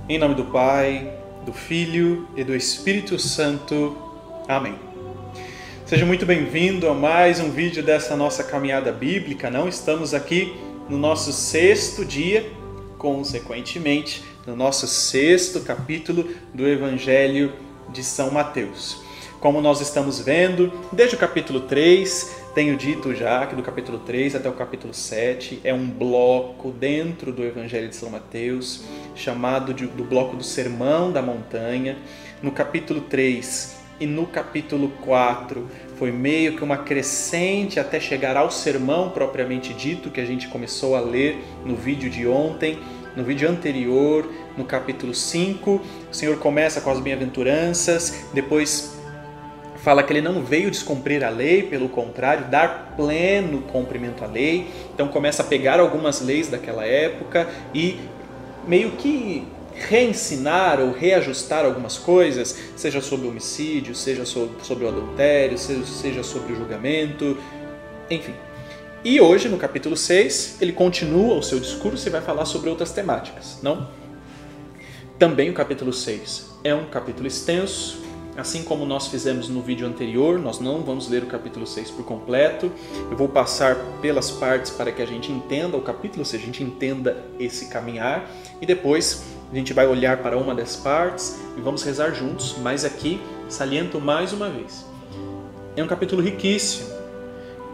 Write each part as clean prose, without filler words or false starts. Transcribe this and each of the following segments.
Em nome do Pai, do Filho e do Espírito Santo. Amém. Seja muito bem-vindo a mais um vídeo dessa nossa caminhada bíblica. Estamos aqui no nosso 6º dia, consequentemente, no nosso 6º capítulo do Evangelho de São Mateus. Como nós estamos vendo, desde o capítulo 3, tenho dito já que do capítulo 3 até o capítulo 7 é um bloco dentro do Evangelho de São Mateus, chamado do bloco do Sermão da Montanha. No capítulo 3 e no capítulo 4 foi meio que uma crescente até chegar ao sermão propriamente dito, que a gente começou a ler no vídeo de ontem. No vídeo anterior, no capítulo 5, o Senhor começa com as bem-aventuranças, depois fala que ele não veio descumprir a lei, pelo contrário, dar pleno cumprimento à lei. Então começa a pegar algumas leis daquela época e meio que reensinar ou reajustar algumas coisas, seja sobre o homicídio, seja sobre o adultério, seja sobre o julgamento, enfim. E hoje, no capítulo 6, ele continua o seu discurso e vai falar sobre outras temáticas, não? Também o capítulo 6 é um capítulo extenso. Assim como nós fizemos no vídeo anterior, nós não vamos ler o capítulo 6 por completo. Eu vou passar pelas partes para que a gente entenda o capítulo, ou seja, a gente entenda esse caminhar. E depois a gente vai olhar para uma das partes e vamos rezar juntos. Mas aqui, saliento mais uma vez, é um capítulo riquíssimo.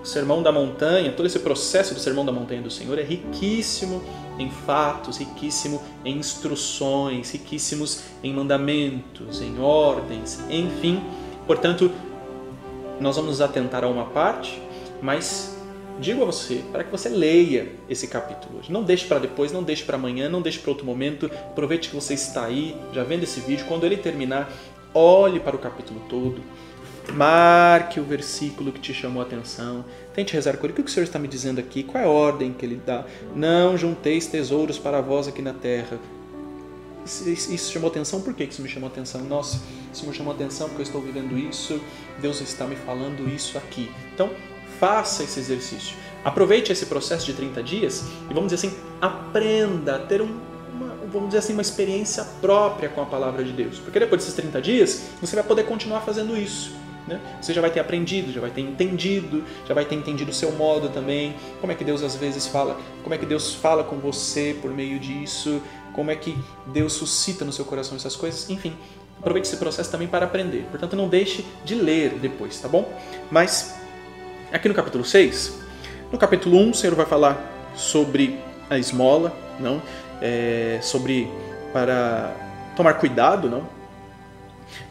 O Sermão da Montanha, todo esse processo do Sermão da Montanha do Senhor é riquíssimo em fatos, riquíssimo em instruções, riquíssimos em mandamentos, em ordens, enfim. Portanto, nós vamos nos atentar a uma parte, mas digo a você, para que você leia esse capítulo hoje. Não deixe para depois, não deixe para amanhã, não deixe para outro momento. Aproveite que você está aí, já vendo esse vídeo. Quando ele terminar, olhe para o capítulo todo. Marque o versículo que te chamou a atenção. Tente rezar com ele. O que o Senhor está me dizendo aqui? Qual é a ordem que ele dá? Não junteis tesouros para vós aqui na terra. Isso chamou atenção? Por que isso me chamou atenção? Nossa, isso me chamou atenção porque eu estou vivendo isso. Deus está me falando isso aqui. Então, faça esse exercício. Aproveite esse processo de 30 dias e, vamos dizer assim, aprenda a ter uma experiência própria com a palavra de Deus. Porque depois desses 30 dias, você vai poder continuar fazendo isso. Você já vai ter aprendido, já vai ter entendido, já vai ter entendido o seu modo também, como é que Deus às vezes fala, como é que Deus fala com você por meio disso, como é que Deus suscita no seu coração essas coisas, enfim. Aproveite esse processo também para aprender. Portanto, não deixe de ler depois, tá bom? Mas, aqui no capítulo 6, no capítulo 1, o Senhor vai falar sobre a esmola, sobre para tomar cuidado,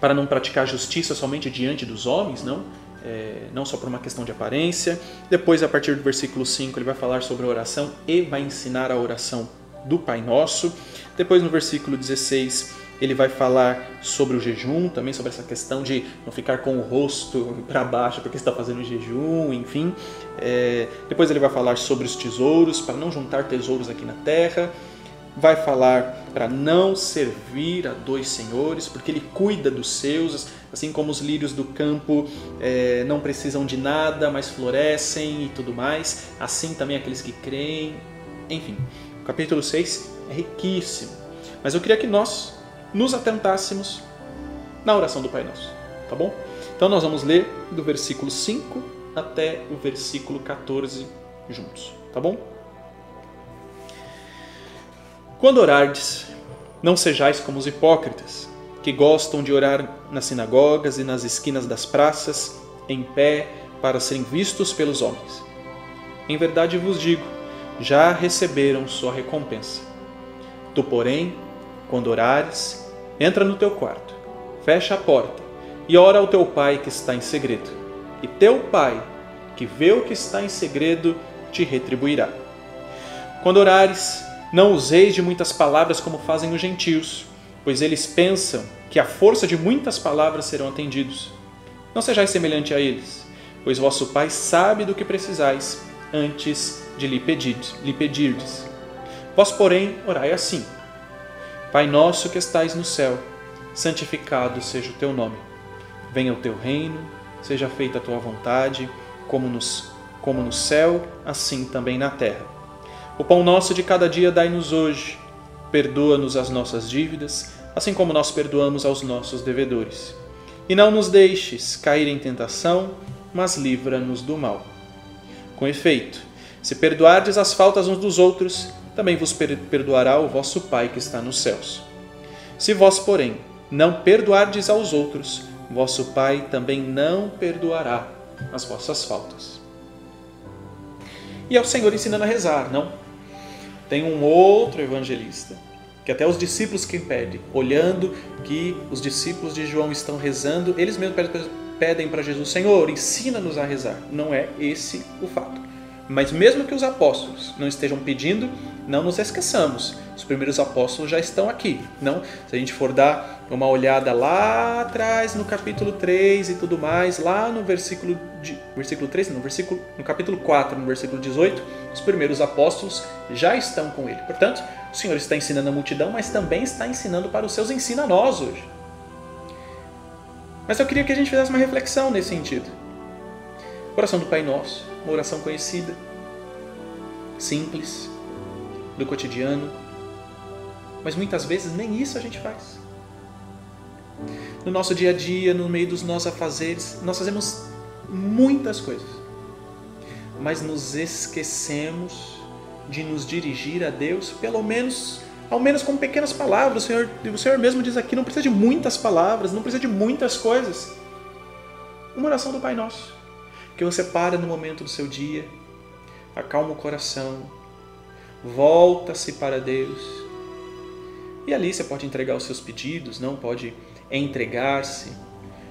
para não praticar justiça somente diante dos homens, não só por uma questão de aparência. Depois, a partir do versículo 5, ele vai falar sobre a oração e vai ensinar a oração do Pai Nosso. Depois, no versículo 16, ele vai falar sobre o jejum, também sobre essa questão de não ficar com o rosto para baixo porque está fazendo jejum, enfim. Depois ele vai falar sobre os tesouros, para não juntar tesouros aqui na terra. Vai falar para não servir a dois senhores, porque ele cuida dos seus, assim como os lírios do campo não precisam de nada, mas florescem e tudo mais. Assim também aqueles que creem. Enfim, o capítulo 6 é riquíssimo. Mas eu queria que nós nos atentássemos na oração do Pai Nosso, tá bom? Então nós vamos ler do versículo 5 até o versículo 14 juntos, tá bom? Quando orardes, não sejais como os hipócritas, que gostam de orar nas sinagogas e nas esquinas das praças, em pé, para serem vistos pelos homens. Em verdade vos digo, já receberam sua recompensa. Tu, porém, quando orares, entra no teu quarto, fecha a porta e ora ao teu Pai que está em segredo. E teu Pai, que vê o que está em segredo, te retribuirá. Quando orares, não useis de muitas palavras como fazem os gentios, pois eles pensam que à força de muitas palavras serão atendidos. Não sejais semelhante a eles, pois vosso Pai sabe do que precisais antes de lhe pedirdes. Vós, porém, orai assim: Pai nosso que estais no céu, santificado seja o teu nome. Venha o teu reino, seja feita a tua vontade, como no céu, assim também na terra. O pão nosso de cada dia dai-nos hoje. perdoa-nos as nossas dívidas, assim como nós perdoamos aos nossos devedores. E não nos deixes cair em tentação, mas livra-nos do mal. Com efeito, se perdoardes as faltas uns dos outros, também vos perdoará o vosso Pai que está nos céus. Se vós, porém, não perdoardes aos outros, vosso Pai também não perdoará as vossas faltas. E é o Senhor ensinando a rezar, não? Tem um outro evangelista, que até os discípulos que pedem, olhando que os discípulos de João estão rezando, eles mesmos pedem para Jesus: Senhor, ensina-nos a rezar. Não é esse o fato. Mas mesmo que os apóstolos não estejam pedindo, não nos esqueçamos. Os primeiros apóstolos já estão aqui. Não? Se a gente for dar uma olhada lá atrás no capítulo 3 e tudo mais, lá no no capítulo 4, no versículo 18, os primeiros apóstolos já estão com ele. Portanto, o Senhor está ensinando a multidão, mas também está ensinando para os seus ensina a nós hoje. Mas eu queria que a gente fizesse uma reflexão nesse sentido. Oração do Pai Nosso, uma oração conhecida, simples, do cotidiano, mas muitas vezes nem isso a gente faz. No nosso dia a dia, no meio dos nossos afazeres, nós fazemos muitas coisas, mas nos esquecemos de nos dirigir a Deus, ao menos com pequenas palavras. O Senhor mesmo diz aqui, não precisa de muitas palavras, não precisa de muitas coisas. Uma oração do Pai Nosso, que você para no momento do seu dia, acalma o coração, volta-se para Deus, e ali você pode entregar os seus pedidos, não pode entregar-se.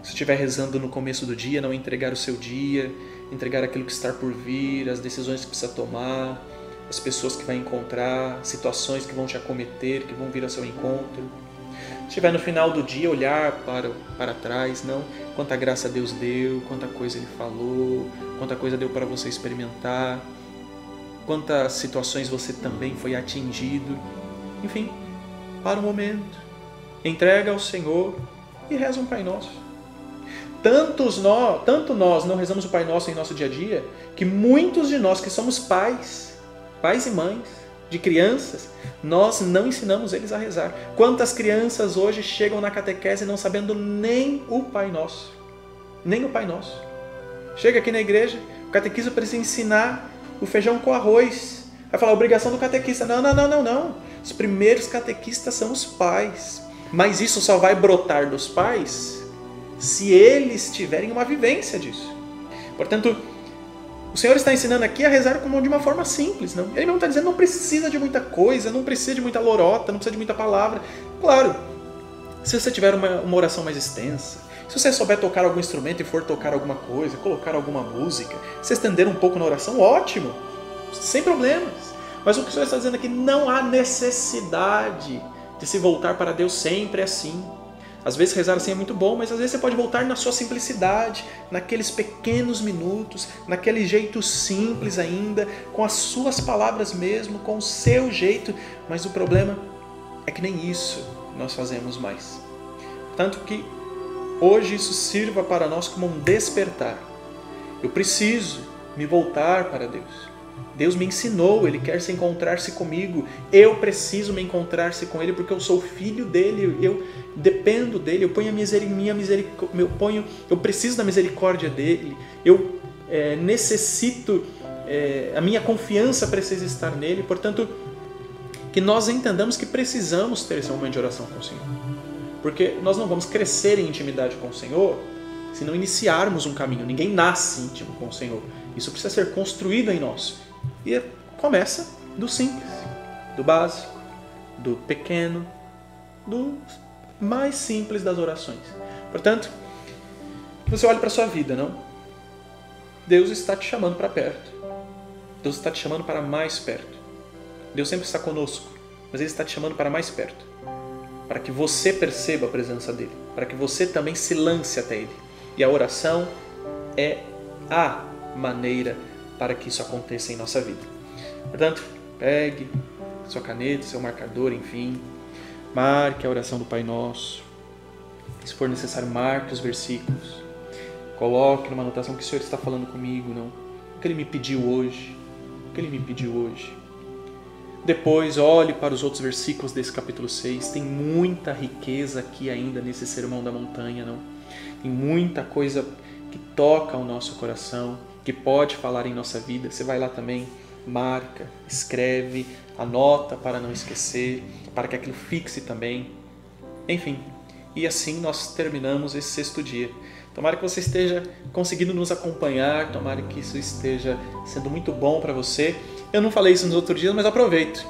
Se estiver rezando no começo do dia, não entregar o seu dia, entregar aquilo que está por vir, as decisões que precisa tomar, as pessoas que vai encontrar, situações que vão te acometer, que vão vir ao seu encontro. Se estiver no final do dia, olhar para trás, não? Quanta graça Deus deu, quanta coisa Ele falou, quanta coisa deu para você experimentar, quantas situações você também foi atingido. Enfim, para um momento, entrega ao Senhor e reza um Pai Nosso. Tanto nós não rezamos o Pai Nosso em nosso dia a dia, que muitos de nós que somos pais e mães de crianças, nós não ensinamos eles a rezar. Quantas crianças hoje chegam na catequese não sabendo nem o Pai Nosso? Nem o Pai Nosso. Chega aqui na igreja, o catequista precisa ensinar o feijão com arroz. Vai falar, obrigação do catequista. Não. Os primeiros catequistas são os pais. Mas isso só vai brotar dos pais se eles tiverem uma vivência disso. Portanto, o Senhor está ensinando aqui a rezar de uma forma simples. Não? Ele mesmo está dizendo, não precisa de muita coisa, não precisa de muita lorota, não precisa de muita palavra. Claro, se você tiver uma oração mais extensa, se você souber tocar algum instrumento e for tocar alguma coisa, colocar alguma música, se estender um pouco na oração, ótimo, sem problemas. Mas o que o Senhor está dizendo aqui, não há necessidade de se voltar para Deus sempre assim. Às vezes rezar assim é muito bom, mas às vezes você pode voltar na sua simplicidade, naqueles pequenos minutos, naquele jeito simples ainda, com as suas palavras mesmo, com o seu jeito. Mas o problema é que nem isso nós fazemos mais. Tanto que hoje isso sirva para nós como um despertar. Eu preciso me voltar para Deus. Deus me ensinou, Ele quer se encontrar-se comigo. Eu preciso me encontrar-se com Ele porque eu sou filho dEle, eu dependo dEle, eu ponho eu preciso da misericórdia dEle, eu necessito, a minha confiança precisa estar nele. Portanto, que nós entendamos que precisamos ter esse momento de oração com o Senhor. Porque nós não vamos crescer em intimidade com o Senhor se não iniciarmos um caminho. Ninguém nasce íntimo com o Senhor. Isso precisa ser construído em nós. E começa do simples, do básico, do pequeno, do mais simples das orações. Portanto, que você olhe para a sua vida, não? Deus está te chamando para perto. Deus está te chamando para mais perto. Deus sempre está conosco, mas Ele está te chamando para mais perto. Para que você perceba a presença dEle. Para que você também se lance até Ele. E a oração é a maneira para que isso aconteça em nossa vida. Portanto, pegue sua caneta, seu marcador, enfim, marque a oração do Pai Nosso. Se for necessário, marque os versículos. Coloque numa anotação que o Senhor está falando comigo, não? O que Ele me pediu hoje? O que Ele me pediu hoje? Depois, olhe para os outros versículos desse capítulo 6. Tem muita riqueza aqui ainda nesse Sermão da Montanha, não? Tem muita coisa que toca o nosso coração, que pode falar em nossa vida. Você vai lá também, marca, escreve, anota para não esquecer, para que aquilo fixe também. Enfim, e assim nós terminamos esse 6º dia. Tomara que você esteja conseguindo nos acompanhar, tomara que isso esteja sendo muito bom para você. Eu não falei isso nos outros dias, mas aproveite.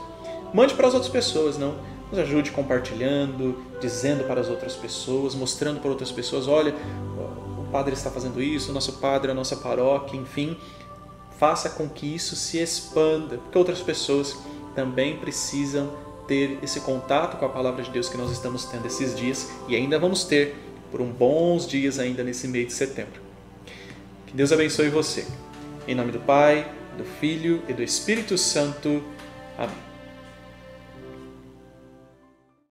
Mande para as outras pessoas, não? Nos ajude compartilhando, dizendo para as outras pessoas, mostrando para outras pessoas, olha, o padre está fazendo isso, o nosso padre, a nossa paróquia, enfim. Faça com que isso se expanda, porque outras pessoas também precisam ter esse contato com a palavra de Deus que nós estamos tendo esses dias e ainda vamos ter por bons dias ainda nesse mês de setembro. Que Deus abençoe você. Em nome do Pai, do Filho e do Espírito Santo. Amém.